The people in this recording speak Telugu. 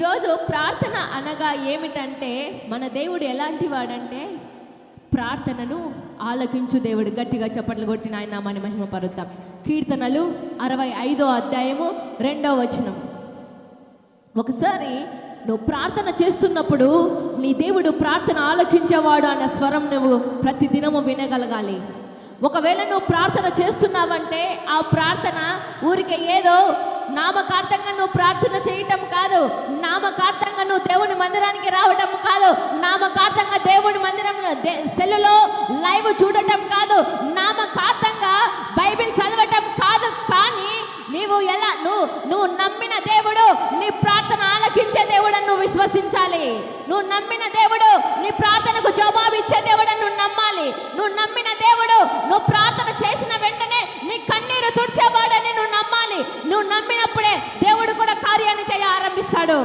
ఈరోజు ప్రార్థన అనగా ఏమిటంటే, మన దేవుడు ఎలాంటి వాడంటే ప్రార్థనను ఆలకించు దేవుడు. గట్టిగా చప్పట్లు కొట్టిన ఆయన నామాన్ని మహిమపరుద్దాం. కీర్తనలు 65వ అధ్యాయము 2వ వచనం. ఒకసారి నువ్వు ప్రార్థన చేస్తున్నప్పుడు నీ దేవుడు ప్రార్థన ఆలకించేవాడు అన్న స్వరం నువ్వు ప్రతి దినము వినగలగాలి. ఒకవేళ నువ్వు ప్రార్థన చేస్తున్నావంటే ఆ ప్రార్థన ఊరికే ఏదో నామకార్థంగా నువ్వు ప్రార్థన చేయటం కాదు, నామకార్థంగా నువ్వు దేవుని మందిరానికి రావటం కాదు, నామకార్థంగా దేవుని మందిరం సెల్లులో లైవ్ చూడటం కాదు, నామకార్థంగా బైబిల్ చదవటం కాదు. కానీ నువ్వు నమ్మిన దేవుడు నీ ప్రార్థన ఆలకించే దేవుడని నువ్వు విశ్వసించాలి. నువ్వు నమ్మిన దేవుడు నీ ప్రార్థనకు జవాబు ఇచ్చే దేవుడని నువ్వు నమ్మాలి. నువ్వు నమ్మిన దేవుడు నువ్వు ప్రార్థన చేసిన వెంటనే నీ కన్నీరు తుడిచేవాడని నువ్వు నమ్మాలి. నువ్వు నమ్మినప్పుడే దేవుడు కూడా కార్యాన్ని చేయ ఆరంభిస్తాడు.